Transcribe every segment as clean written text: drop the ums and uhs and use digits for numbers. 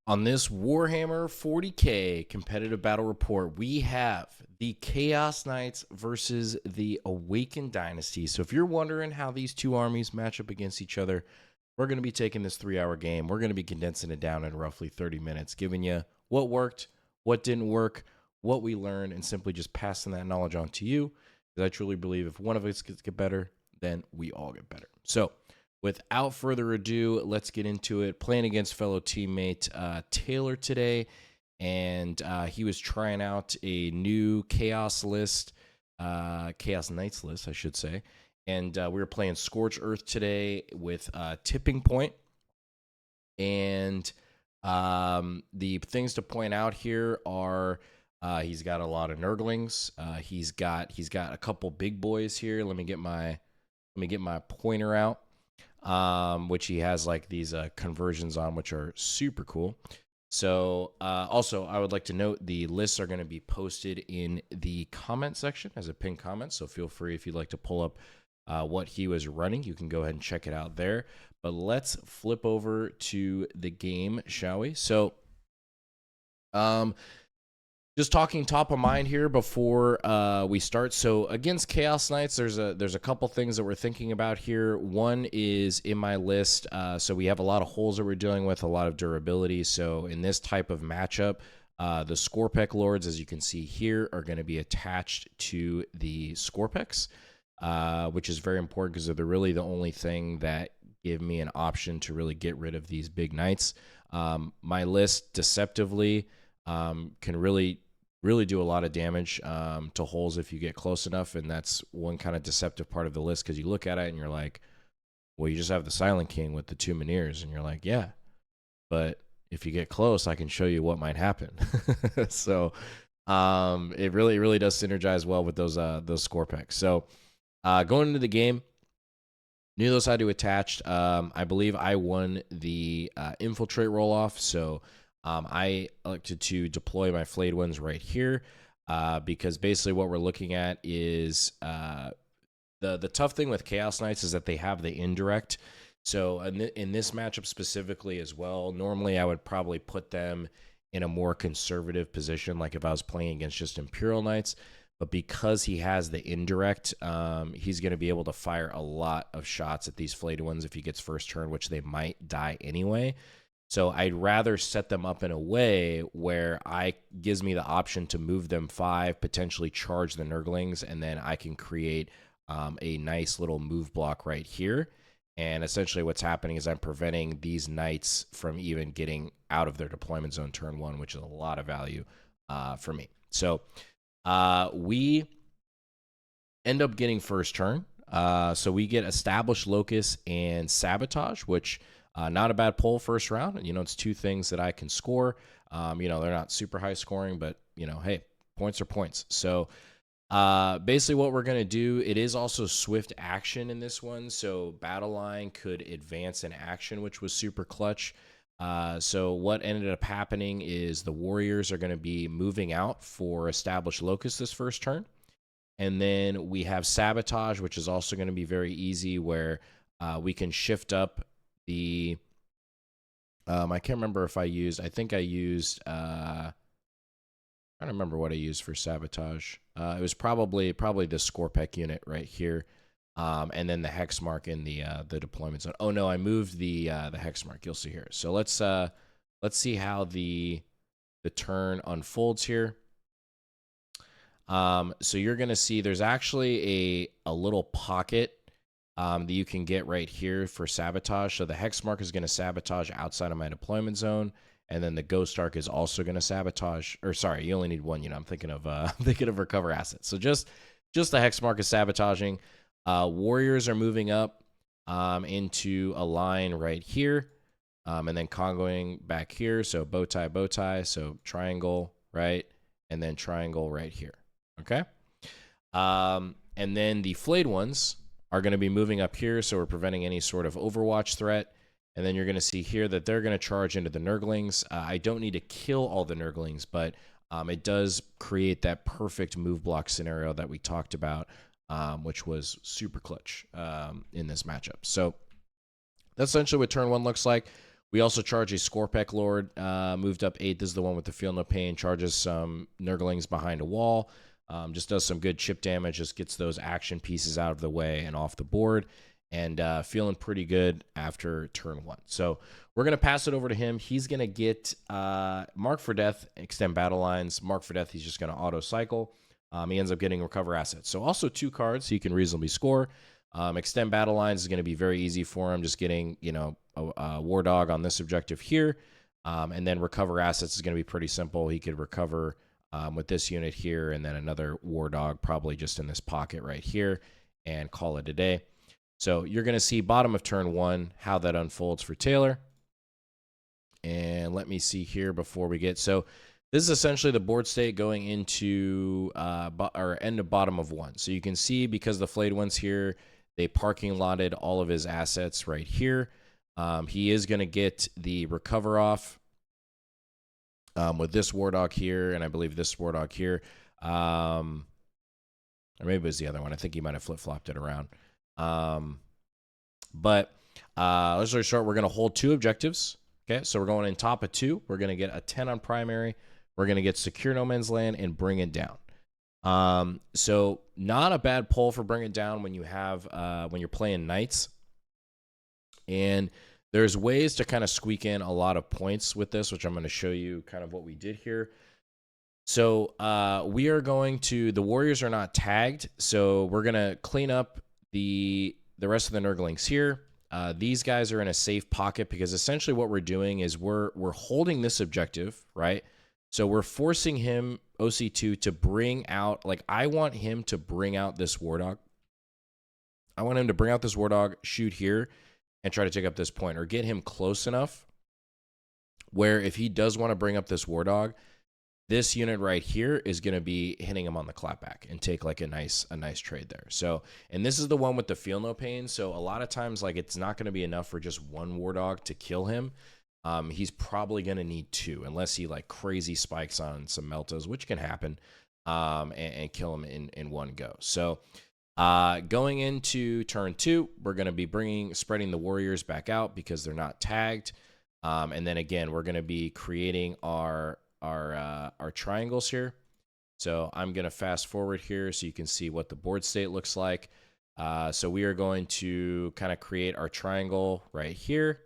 On this Warhammer 40k competitive battle report, we have the Chaos Knights versus the Awakened Dynasty. So if you're wondering how these two armies match up against each other, we're going to be taking this 3-hour game. We're going to be condensing it down in roughly 30 minutes, giving you what worked, what didn't work, what we learned, and simply just passing that knowledge on to you. Because I truly believe if one of us gets better, then we all get better. So without further ado, let's get into it. Playing against fellow teammate Taylor today, and he was trying out a new Chaos list, Chaos Knights list, I should say. And we were playing Scorch Earth today with Tipping Point. And the things to point out here are he's got a lot of Nurglings. He's got a couple big boys here. Let me get my pointer out. Which he has like these conversions on, which are super cool. So also, I would like to note the lists are going to be posted in the comment section as a pinned comment. So feel free, if you'd like to pull up what he was running, you can go ahead and check it out there. But let's flip over to the game, shall we? So just talking top of mind here before we start. So against Chaos Knights, there's a couple things that we're thinking about here. One is in my list. So we have a lot of holes that we're dealing with, a lot of durability. So in this type of matchup, the Scorpek Lords, as you can see here, are going to be attached to the Scorpeks, which is very important because they're really the only thing that give me an option to really get rid of these big knights. My list deceptively can really do a lot of damage to holes if you get close enough, and that's one kind of deceptive part of the list, because you look at it and you're like, well, you just have the Silent King with the 2 Minears, and you're like, yeah, but if you get close, I can show you what might happen. So it really does synergize well with those Scorpeks. So going into the game, knew those had to attach. I believe I won the infiltrate roll off, so I elected to deploy my flayed ones right here because basically what we're looking at is the tough thing with Chaos Knights is that they have the indirect. So in this matchup specifically as well, normally I would probably put them in a more conservative position, like if I was playing against just Imperial Knights. But because he has the indirect, he's going to be able to fire a lot of shots at these flayed ones if he gets first turn, which they might die anyway. So I'd rather set them up in a way where gives me the option to move them 5, potentially charge the Nurglings, and then I can create a nice little move block right here. And essentially what's happening is I'm preventing these knights from even getting out of their deployment zone turn 1, which is a lot of value for me. So we end up getting first turn. So we get Established Locus and Sabotage, which not a bad pull first round. You know, it's 2 things that I can score. You know, they're not super high scoring, but, you know, hey, points are points. So basically what we're going to do, it is also swift action in this one. So Battle Line could advance in action, which was super clutch. So what ended up happening is the Warriors are going to be moving out for Established Locus this first turn. And then we have Sabotage, which is also going to be very easy, where we can shift up the I can't remember if I think I used I don't remember what I used for Sabotage. It was probably the Scorpek unit right here, and then the hex mark in the deployment zone. Oh no, I moved the hex mark. You'll see here. So let's see how the turn unfolds here. So you're gonna see there's actually a little pocket that you can get right here for Sabotage. So the hex mark is going to sabotage outside of my deployment zone, and then the Ghost Arc is also going to sabotage. Or sorry, you only need 1. You know, I'm thinking of recover assets. So just the hex mark is sabotaging. Warriors are moving up into a line right here, and then congoing back here. So bow tie. So triangle right, and then triangle right here. Okay, and then the flayed ones are going to be moving up here, so we're preventing any sort of Overwatch threat. And then you're going to see here that they're going to charge into the Nurglings. I don't need to kill all the Nurglings, but it does create that perfect move block scenario that we talked about, which was super clutch in this matchup. So that's essentially what turn 1 looks like. We also charge a Scorpec Lord, moved up 8. This is the one with the Feel No Pain. Charges some Nurglings behind a wall. Just does some good chip damage. Just gets those action pieces out of the way and off the board. And feeling pretty good after turn 1. So we're going to pass it over to him. He's going to get Mark for Death, extend battle lines. Mark for Death, he's just going to auto cycle. He ends up getting Recover Assets. So also 2 cards, so he can reasonably score. Extend battle lines is going to be very easy for him, just getting, a War Dog on this objective here. And then Recover Assets is going to be pretty simple. He could recover with this unit here, and then another War Dog probably just in this pocket right here, and call it a day. So you're going to see bottom of turn 1 how that unfolds for Taylor. And let me see here before we get... So this is essentially the board state going into or end of bottom of 1. So you can see, because the Flayed One's here, they parking lotted all of his assets right here. He is going to get the Recover off with this War Dog here, and I believe this War Dog here. Or maybe it was the other one. I think he might have flip-flopped it around. But let's start short. We're going to hold 2 objectives. Okay, so we're going in top of 2. We're going to get a 10 on primary. We're going to get Secure No Man's Land and Bring It Down. So not a bad pull for Bring It Down when you have when you're playing Knights. And there's ways to kind of squeak in a lot of points with this, which I'm going to show you kind of what we did here. So we are going to, the Warriors are not tagged, so we're going to clean up the rest of the Nurglings here. These guys are in a safe pocket, because essentially what we're doing is we're holding this objective, right? So we're forcing him, OC2, to bring out, like, I want him to bring out this War Dog. I want him to bring out this War Dog, shoot here, and try to take up this point, or get him close enough where if he does want to bring up this War Dog, this unit right here is going to be hitting him on the clapback and take like a nice trade there. So, and this is the one with the Feel No Pain. So a lot of times, like, it's not going to be enough for just one War Dog to kill him. He's probably going to need 2, unless he like crazy spikes on some Meltas, which can happen, and kill him in one go. So going into turn 2, we're going to be spreading the Warriors back out because they're not tagged. And then again, we're going to be creating our triangles here. So I'm going to fast forward here so you can see what the board state looks like. So we are going to kind of create our triangle right here,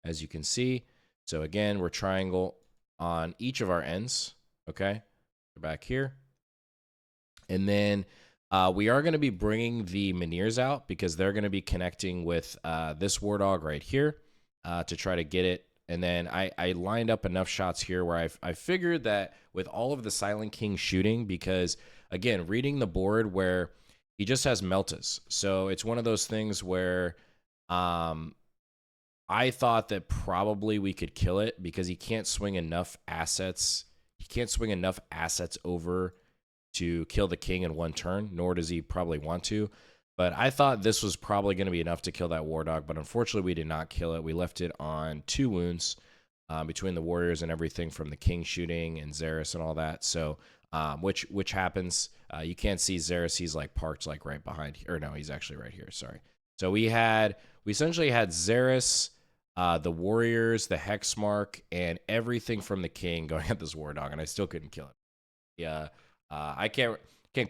as you can see. So again, we're triangle on each of our ends. Okay, we're back here. And then we are going to be bringing the Miniers out, because they're going to be connecting with this War Dog right here to try to get it. And then I lined up enough shots here where I figured that with all of the Silent King shooting, because, again, reading the board where he just has Meltas. So it's one of those things where I thought that probably we could kill it, because he can't swing enough assets. He can't swing enough assets over to kill the king in one turn, nor does he probably want to. But I thought this was probably going to be enough to kill that War Dog, but unfortunately we did not kill it. We left it on 2 wounds between the Warriors and everything from the king shooting and Xeris and all that. So, which happens. You can't see Xeris. He's like parked like right behind here. Or no, he's actually right here. Sorry. So we essentially had Xeris, the Warriors, the Hexmark, and everything from the king going at this War Dog, and I still couldn't kill it. Yeah, I can't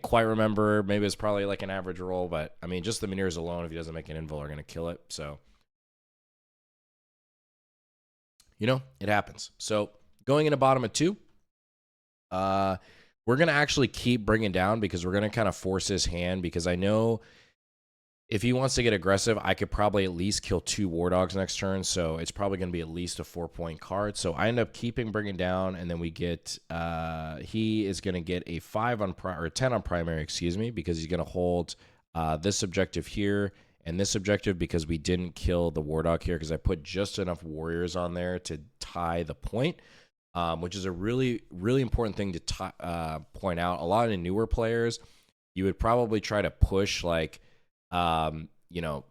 quite remember. Maybe it's probably like an average roll, but I mean, just the Miniers alone, if he doesn't make an invul, are going to kill it. So, it happens. So going into bottom of 2, we're going to actually keep bringing down, because we're going to kind of force his hand, because I know if he wants to get aggressive, I could probably at least kill 2 War Dogs next turn, so it's probably going to be at least a 4-point card. So I end up keeping bringing down, and then we get he is going to get a 5 on or 10 on primary, excuse me, because he's going to hold this objective here and this objective, because we didn't kill the War Dog here, because I put just enough Warriors on there to tie the point, which is a really, really important thing to point out. A lot of the newer players, you would probably try to push like 10,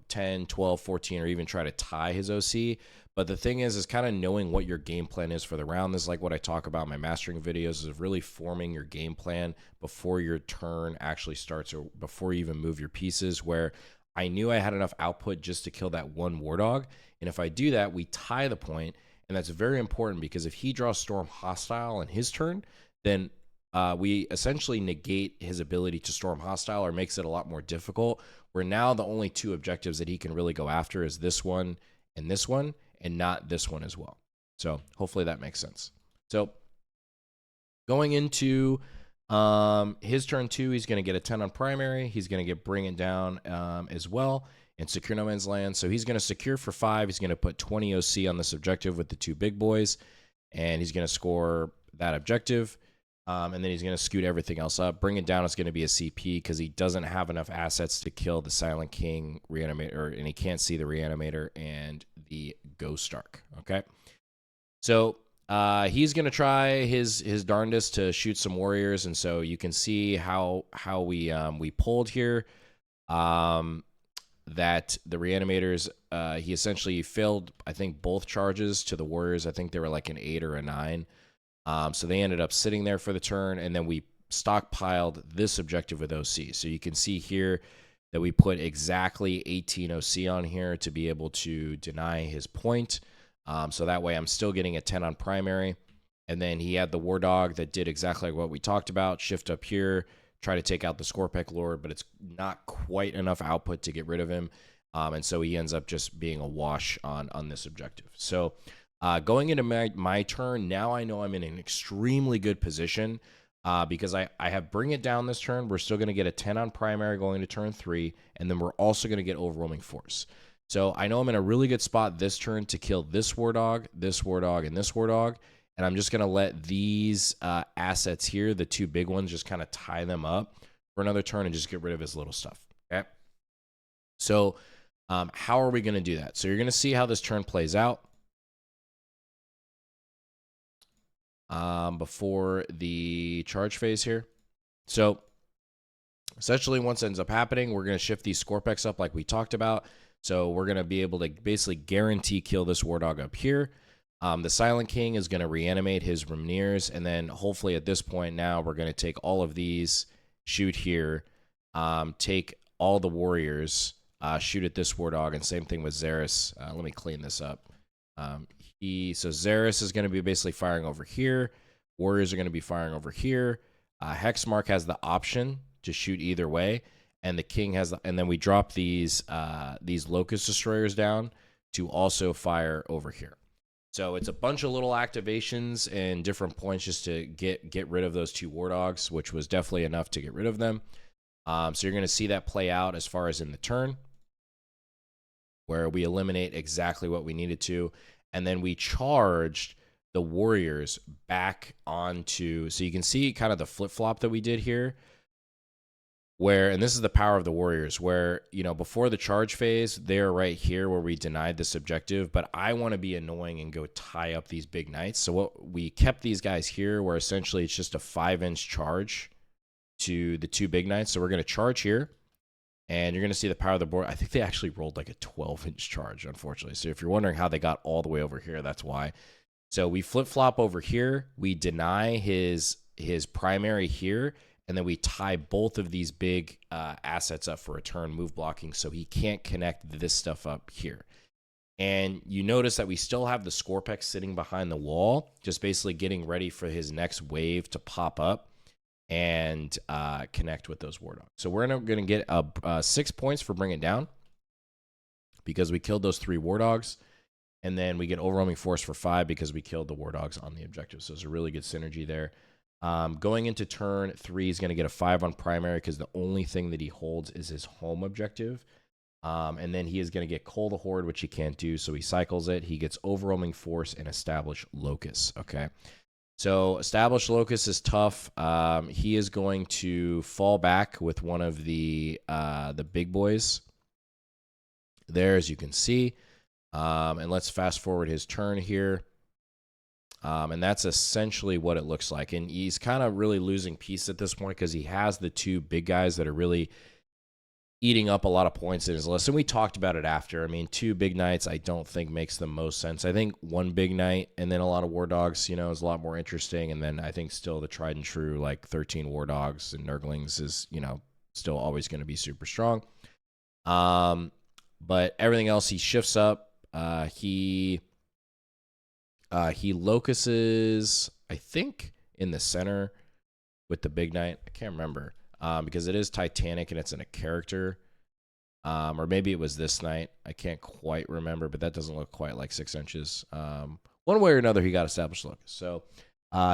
12, 14, or even try to tie his OC. But the thing is kind of knowing what your game plan is for the round. This is like what I talk about in my mastering videos, is really forming your game plan before your turn actually starts, or before you even move your pieces, where I knew I had enough output just to kill that one War Dog. And if I do that, we tie the point, And that's very important because if he draws Storm Hostile in his turn, then we essentially negate his ability to Storm Hostile, or makes it a lot more difficult, where now the only two objectives that he can really go after is this one, and not this one as well. So hopefully that makes sense. So going into his turn 2, he's going to get a 10 on primary. He's going to get Bring It Down as well, and Secure No Man's Land. So he's going to secure for 5. He's going to put 20 OC on this objective with the 2 big boys, and he's going to score that objective. And then he's going to scoot everything else up. Bring It Down is going to be a CP because he doesn't have enough assets to kill the Silent King Reanimator, and he can't see the Reanimator and the Ghost Ark. Okay, so he's going to try his darndest to shoot some warriors, and so you can see how we pulled here. That the Reanimators, he essentially failed, I think, both charges to the warriors. I think they were like an 8 or a 9. So they ended up sitting there for the turn, and then we stockpiled this objective with OC. So you can see here that we put exactly 18 OC on here to be able to deny his point. So that way I'm still getting a 10 on primary. And then he had the War Dog that did exactly what we talked about. Shift up here, try to take out the Scorpec Lord, but it's not quite enough output to get rid of him. And so he ends up just being a wash on this objective. So going into my turn, now I know I'm in an extremely good position because I have Bring It Down this turn. We're still going to get a 10 on primary going to turn 3, and then we're also going to get Overwhelming Force. So I know I'm in a really good spot this turn to kill this War Dog, and this War Dog, and I'm just going to let these assets here, the 2 big ones, just kind of tie them up for another turn and just get rid of his little stuff. Okay. So how are we going to do that? So you're going to see how this turn plays out. Before the charge phase here. So essentially once it ends up happening, we're going to shift these Scorpex up like we talked about. So we're going to be able to basically guarantee kill this War Dog up here. The Silent King is going to reanimate his Remneers, and then hopefully at this point now we're going to take all of these, shoot here, take all the warriors, shoot at this War Dog, and same thing with Xeris. Let me clean this up. So Xeris is going to be basically firing over here. Warriors are going to be firing over here. Hexmark has the option to shoot either way, and the King has, and then we drop these Locust Destroyers down to also fire over here. So it's a bunch of little activations and different points just to get rid of those 2 War Dogs, which was definitely enough to get rid of them. So you're going to see that play out as far as in the turn, where we eliminate exactly what we needed to. And then we charged the warriors back onto, so you can see kind of the flip-flop that we did here, where, and this is the power of the warriors, where, you know, before the charge phase, they're right here where we denied this objective, but I want to be annoying and go tie up these big knights. So what we kept these guys here, where essentially it's just a 5-inch charge to the 2 big knights. So we're going to charge here. And you're going to see the power of the board. I think they actually rolled like a 12-inch charge, unfortunately. So if you're wondering how they got all the way over here, that's why. So we flip-flop over here. We deny his primary here, and then we tie both of these big assets up for a turn, move blocking, so he can't connect this stuff up here. And you notice that we still have the Scorpex sitting behind the wall, just basically getting ready for his next wave to pop up and connect with those War Dogs. So we're going to get 6 points for Bring It Down because we killed those 3 War Dogs. And then we get Overwhelming Force for 5 because we killed the War Dogs on the objective. So it's a really good synergy there. Going into turn 3, he's going to get a 5 on primary because the only thing that he holds is his home objective. And then he is going to get Cull the Horde, which he can't do, so he cycles it. He gets Overwhelming Force and Establish Locus. Okay. So Establish Locus is tough. He is going to fall back with one of the big boys there, as you can see. And let's fast forward his turn here. And that's essentially what it looks like. And he's kind of really losing peace at this point because he has the 2 big guys that are really eating up a lot of points in his list. And we talked about it after. I mean, 2 big knights I don't think makes the most sense. I think 1 big knight and then a lot of War Dogs, you know, is a lot more interesting. And then I think still the tried and true, like 13 War Dogs and Nurglings is, you know, still always going to be super strong. But everything else, he shifts up. He He locuses, I think, in the center with the big knight. I can't remember because it is Titanic and it's in a character. Or maybe it was this knight. I can't quite remember, but that doesn't look quite like 6 inches. One way or another, he got established locus. So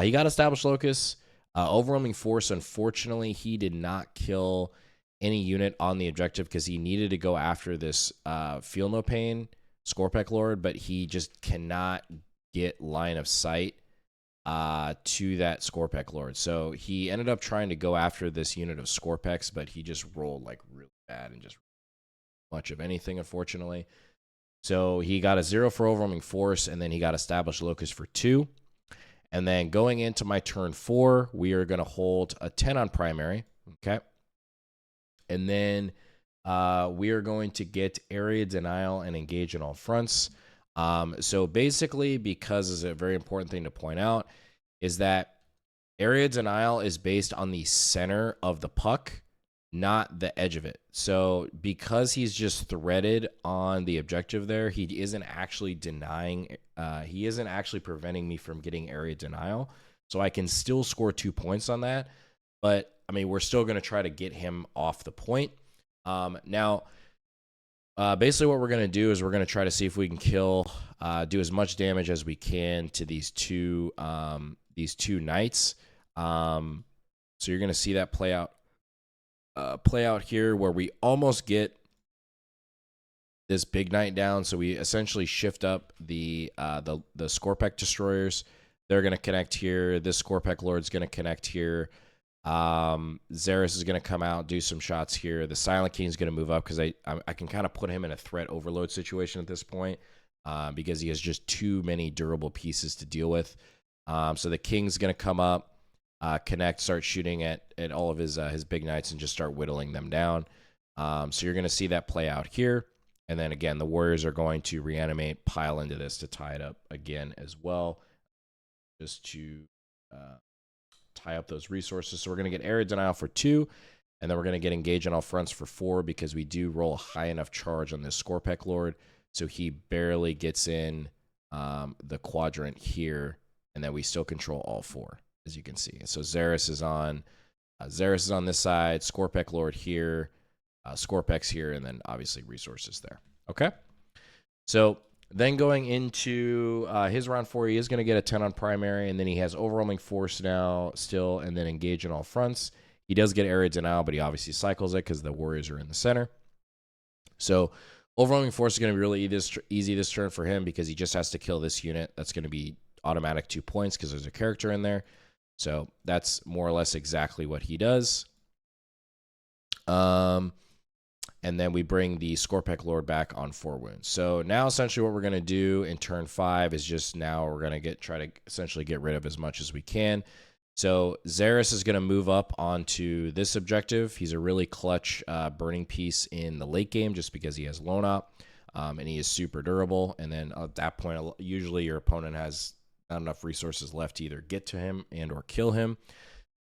he got established locus. Overwhelming force, unfortunately, he did not kill any unit on the objective because he needed to go after this Feel No Pain Scorpec Lord, but he just cannot get line of sight to that Scorpec Lord. So he ended up trying to go after this unit of Scorpecs, but he just rolled like really bad and just much of anything, unfortunately. So he got a 0 for overwhelming force, and then he got established locus for 2. And then going into my turn 4, we are going to hold a 10 on primary. Okay. And then we are going to get area denial and engage in all fronts. So basically, because it's a very important thing to point out, is that area denial is based on the center of the puck, not the edge of it. So because he's just threaded on the objective there, he isn't actually denying, he isn't actually preventing me from getting area denial. So I can still score 2 points on that. But, I mean, we're still going to try to get him off the point. Now, basically what we're going to do is we're going to try to see if we can kill, do as much damage as we can to these two knights. So you're going to see that play out here where we almost get this big knight down. So we essentially shift up the Scorpec destroyers. They're going to connect here. This Scorpec Lord's going to connect here. Xeris is going to come out, do some shots here. The Silent King is going to move up because I can kind of put him in a threat overload situation at this point because he has just too many durable pieces to deal with. So the King's going to come up, connect, start shooting at all of his big knights and just start whittling them down. So you're going to see that play out here. And then again, the Warriors are going to reanimate, pile into this to tie it up again as well, just to tie up those resources. So we're going to get area denial for 2, and then we're going to get engage on all fronts for 4 because we do roll a high enough charge on this Scorpec Lord, so he barely gets in the quadrant here, and then we still control all 4, as you can see. So Xeris is on this side, Scorpec Lord here, Scorpex here, and then obviously resources there. Okay, so then going into his round 4, he is going to get a 10 on primary, and then he has overwhelming force now still, and then engage in all fronts. He does get area denial, but he obviously cycles it because the Warriors are in the center. So overwhelming force is going to be really easy this turn for him because he just has to kill this unit. That's going to be automatic 2 points because there's a character in there. So that's more or less exactly what he does. And then we bring the Scorpec Lord back on 4 wounds. So now essentially what we're going to do in turn 5 is just now we're going to try to essentially get rid of as much as we can. So Xeris is going to move up onto this objective. He's a really clutch burning piece in the late game just because he has Lone Op, and he is super durable. And then at that point, usually your opponent has not enough resources left to either get to him and or kill him.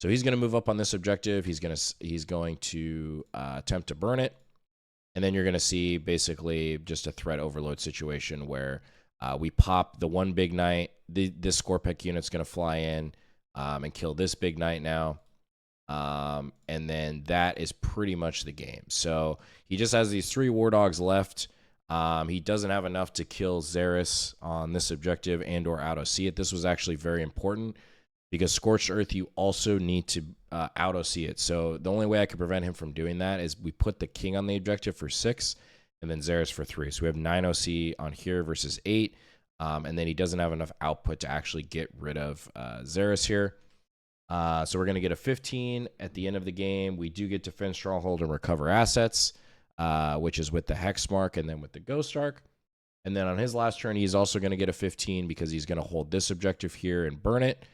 So he's going to move up on this objective. He's going to attempt to burn it. And then you're going to see basically just a threat overload situation where we pop the one big knight. This Scorpec unit's going to fly in and kill this big knight now. And then that is pretty much the game. So he just has these 3 war dogs left. He doesn't have enough to kill Xeris on this objective and or auto-see it. This was actually very important because Scorched Earth, you also need to auto-see it. So the only way I could prevent him from doing that is we put the King on the objective for 6 and then Xeris for 3. So we have 9 OC on here versus 8. And then he doesn't have enough output to actually get rid of Xeris here. So we're going to get a 15 at the end of the game. We do get Defend Stronghold and recover assets, which is with the Hex Mark and then with the Ghost Arc. And then on his last turn, he's also going to get a 15 because he's going to hold this objective here and burn it.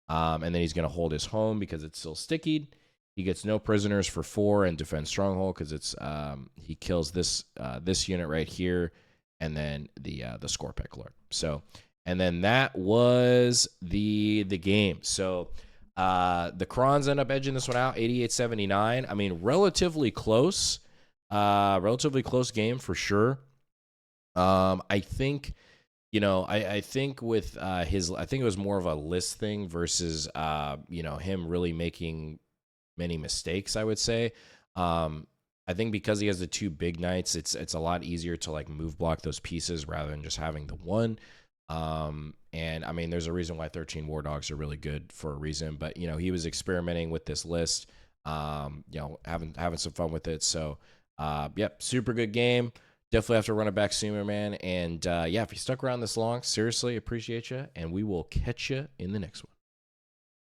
And then he's going to hold his home because it's still stickied. He gets no prisoners for 4 and defend stronghold because it's he kills this unit right here, and then the Scorpec Lord. So, and then that was the game. So the Krons end up edging this one out, 88-79. I mean, relatively close game for sure. I think I think with I think it was more of a list thing versus him really making many mistakes, I would say. Um, I think because he has the two big knights, it's a lot easier to like move block those pieces rather than just having the one. And I mean, there's a reason why 13 War Dogs are really good for a reason. But he was experimenting with this list, having some fun with it. So, yep, super good game. Definitely have to run it back sooner, man. And yeah, if you stuck around this long, seriously appreciate you, and we will catch you in the next one.